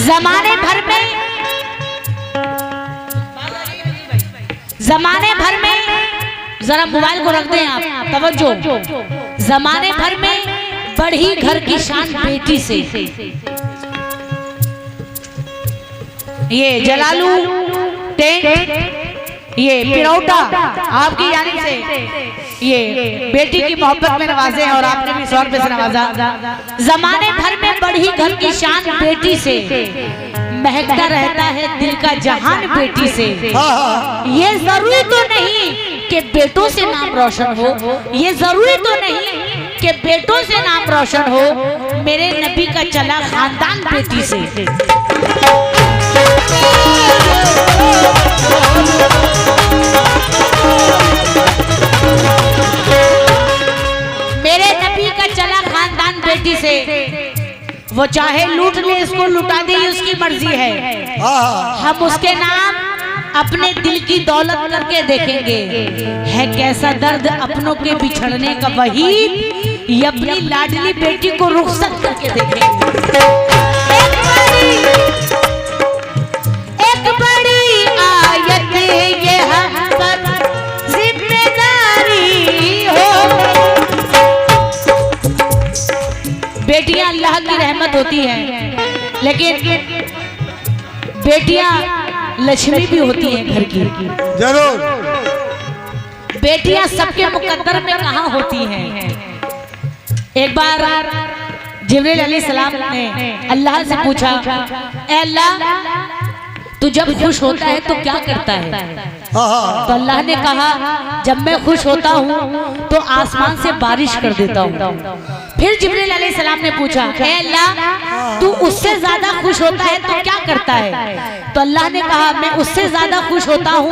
जमाने भर में जरा मोबाइल को रख दें आप, तवज्जो। जमाने भर में बढ़ी घर की शान बेटी से। ये जलालू ये पिरौटा आपकी यानी से ये बेटी की मोहब्बत में नवाजे हैं और आपने भी 100 रुपए से नवाजा। जमाने भर में बढ़ी घर की शान बेटी से, महकता रहता है दिल का जहान बेटी से। ये जरूरी तो नहीं कि बेटों से नाम रोशन हो, ये जरूरी तो नहीं कि बेटों से नाम रोशन हो, मेरे नबी का चला खानदान बेटी से। मेरे नबी का चला खानदान बेटी से। वो चाहे लूट ले, इसको लुटा दे, उसकी मर्जी है। हम उसके नाम अपने दिल की दौलत करके देखेंगे। है कैसा दर्द अपनों के बिछड़ने का वही, ये अपनी लाडली बेटी को रुखसत करके देखेंगे। एक बड़ी आयत ये हम पर जिम्मेदारी हो। बेटियां अल्लाह की रहमत होती हैं, लेकिन बेटियां लक्ष्मी भी होती हैं घर की। जरूर। बेटियां सबके मुकद्दर में कहाँ होती हैं। एक बार जिब्रील अलैहिस्सलाम ने अल्लाह से पूछा, ऐ अल्लाह तू जब खुश होता है तो क्या करता है? तो अल्लाह ने कहा, जब मैं खुश होता हूँ तो आसमान से बारिश कर देता हूँ। फिर जिब्रील अलैहिस्सलाम ने पूछा, ऐ अल्लाह तू उससे ज्यादा खुश होता है तो क्या करता है? तो अल्लाह ने कहा, मैं उससे ज्यादा खुश होता हूँ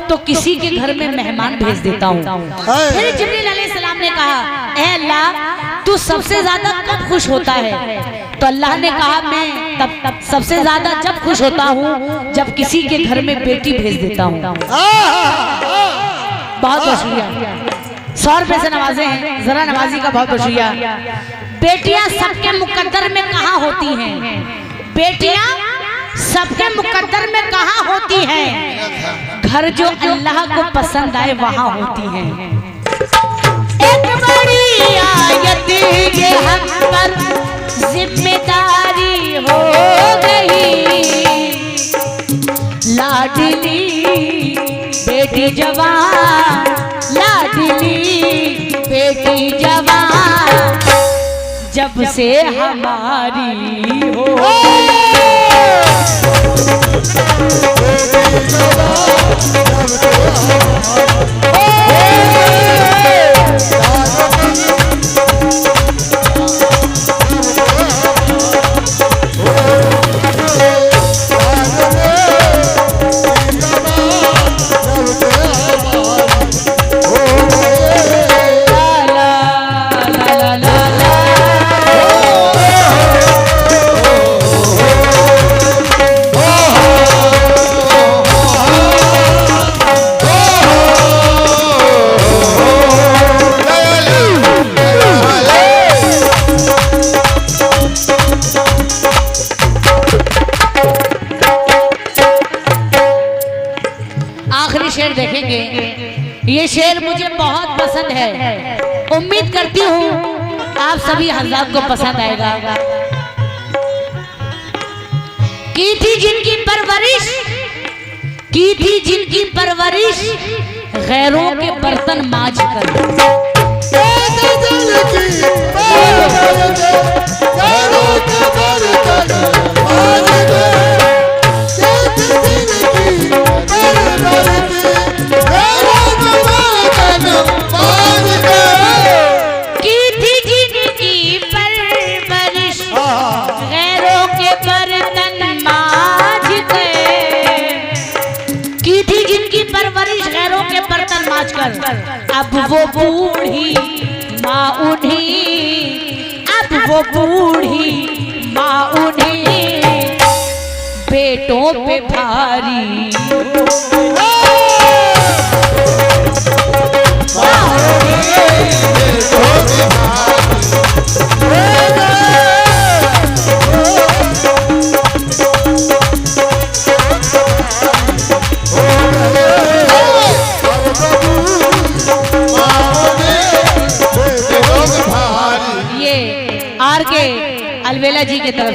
तो किसी के घर में मेहमान भेज देता हूँ। फिर जिब्रील अलैहिस्सलाम ने कहा, ऐ अल्लाह तू सबसे ज्यादा कब खुश होता है? तो अल्लाह ने कहा, मैं तब सबसे ज्यादा जब खुश होता हूँ जब किसी के घर में बेटी भेज देता हूँ। बहुत बहुत शुक्रिया, 100 रुपए से नवाजे हैं, जरा नवाजी का बहुत बहुत शुक्रिया। बेटियां सबके मुकद्दर में कहाँ होती हैं? बेटियां सबके मुकद्दर में कहाँ होती हैं? घर जो अल्लाह को पसंद आए वहाँ होती हैं। एक बड़ी आयत ये हम पर जिम्मेदारी हो गई, लाडली बेटी जवान, लाडली बेटी जवान जब से हमारी हो। शेर देखेंगे, ये शेर मुझे बहुत पसंद है। उम्मीद करती हूँ आप सभी हज़रात को पसंद आएगा। की थी जिनकी परवरिश गैरों के बर्तन मांझ कर। अब वो बूढ़ी माँ उन्हीं बेटों पे भारी।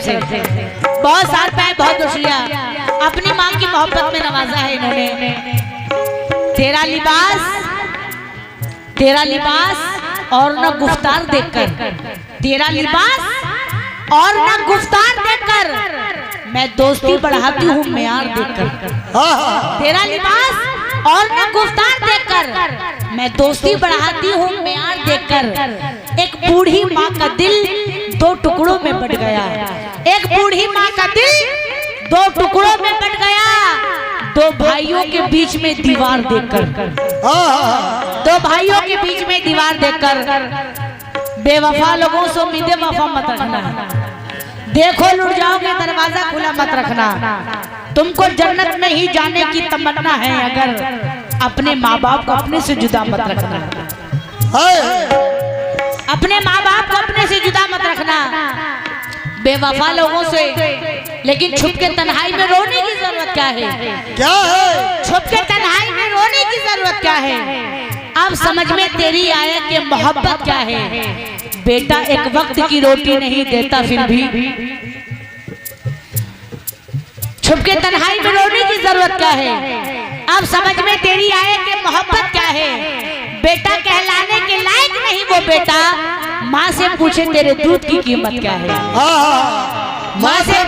तरफ से बहुत साल पहले बहुत खुशियाँ अपनी माँ की मोहब्बत में नवाजा है इन्होंने। तेरा लिबास और न गुफ्तार देखकर, तेरा लिबास और न गुफ्तार देखकर मैं दोस्ती बढ़ाती हूँ म्यार देखकर। तेरा लिबास और न गुफ्तार देखकर मैं दोस्ती बढ़ाती हूँ म्यार देखकर। एक बूढ़ी माँ का दिल दो टुकड़ों में बट गया, एक बूढ़ी माँ का दिल दो टुकड़ों में बट गया, दो भाइयों के बीच में दीवार देखकर, दो भाइयों के बीच में दीवार देखकर। बेवफा लोगों से उम्मीदें वफा मत रखना, देखो लुट जाओगे दरवाजा खुला मत रखना। तुमको जन्नत में ही जाने की तमन्ना है अगर अपने माँ बाप को अपने से जुदा मत रखना, अपने माँ बाप को अपने से जुदा मत रखना। बेवफा लोगों से लेकिन छुप के तन्हाई में रोने की जरूरत क्या है? क्या है? छुप के तन्हाई में रोने की जरूरत क्या है? अब समझ में तेरी आया कि मोहब्बत क्या है। बेटा एक वक्त की रोटी नहीं देता फिर भी छुप के तन्हाई में रोने की जरूरत क्या है? अब समझ में तेरी आए कि मोहब्बत क्या है। बेटा कहलाने के लायक नहीं वो बेटा, माँ से पूछे तेरे दूध की कीमत क्या है। माँ से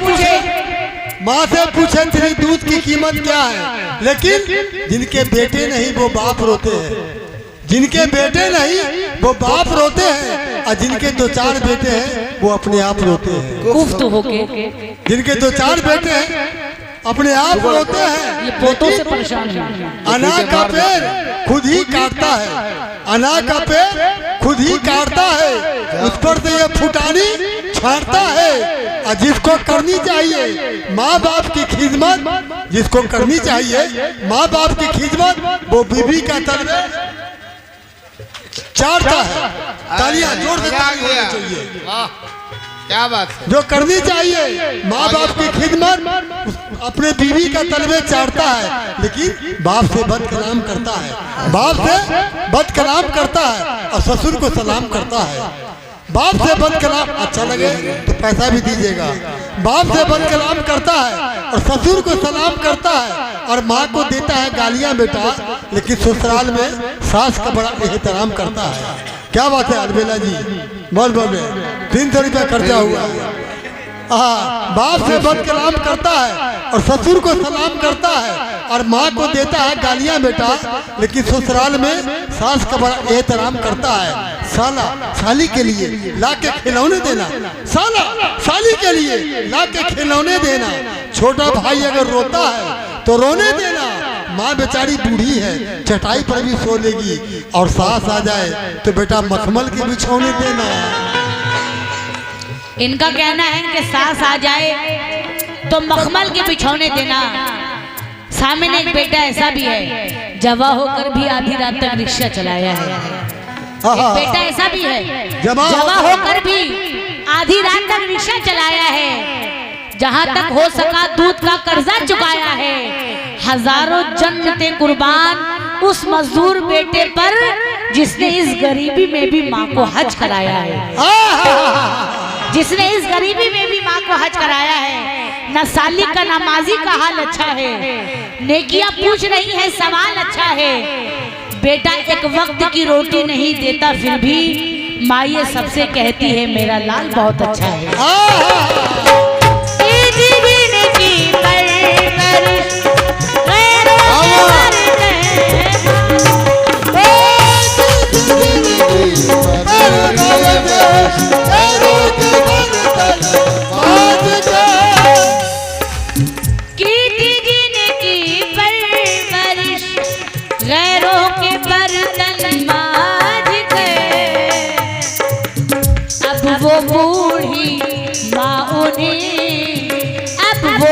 पूछे तेरे दूध की कीमत क्या है। लेकिन जिनके बेटे नहीं वो बाप रोते हैं, जिनके बेटे नहीं वो बाप रोते हैं, और जिनके दो चार बेटे हैं वो अपने आप रोते हैं। कुफ्त होके जिनके दो चार बेटे हैं अपने आप रोते हैं। ये पोतों से परेशान है। अनार का पेड़ खुद ही काटता है, अनार का पेड़ खुद ही काटता है, उस पर से ये फुटानी छाटता है। और जिसको करनी चाहिए माँ बाप की खिदमत, जिसको करनी चाहिए माँ बाप की खिदमत, वो बीवी का तलवे चाटता है। तालियां जोर से चाहिए। क्या बात, जो करनी चाहिए माँ बाप की खिदमत अपने बीवी का तलवे चाटता है, लेकिन बाप से बद कलाम करता है, बाप से बद कलाम करता है और ससुर को सलाम करता है। बाप से बद कलाम अच्छा लगे तो पैसा भी दीजिएगा। बाप से बद कलाम करता है और ससुर को सलाम करता है और माँ को देता है गालियाँ बेटा, लेकिन ससुराल में सास का बड़ा एहतराम करता है। क्या बात है अलबेला जी, बोल बोल 300 रुपया खर्चा हुआ है। बाप से बद कलाम करता है और ससुर को सलाम करता है और माँ को देता है गालियाँ बेटा, लेकिन ससुराल में सास का बड़ा एहतराम करता है। साला साली के लिए ला के खिलौने देना, साला साली के लिए ला के खिलौने देना। छोटा भाई अगर रोता है तो रोने देना। माँ बेचारी बूढ़ी है, चटाई पर भी सो लेगी, और सास आ जाए तो बेटा मखमल के बिछौने देना। इनका कहना है कि सास आ जाए तो मखमल के बिछौने देना। सामने एक बेटा ऐसा भी है, जवा होकर भी आधी रात तक रिक्शा चलाया है। एक बेटा ऐसा भी है, जवा होकर भी आधी रात तक रिक्शा चलाया है। जहाँ तक हो सका दूध का कर्जा चुकाया है। हजारों जन्नतें कुर्बान उस मजदूर बेटे पर जिसने इस गरीबी में भी माँ को हज कराया है, जिसने इस गरीबी में भी माँ को हज कराया है। न साली का नमाजी का हाल अच्छा है, नेकियां पूछ रही है सवाल अच्छा है। बेटा एक वक्त की रोटी नहीं देता फिर भी माँ ये सबसे कहती है मेरा लाल बहुत अच्छा है। वो बूढ़ी माँ उन्हें, अब वो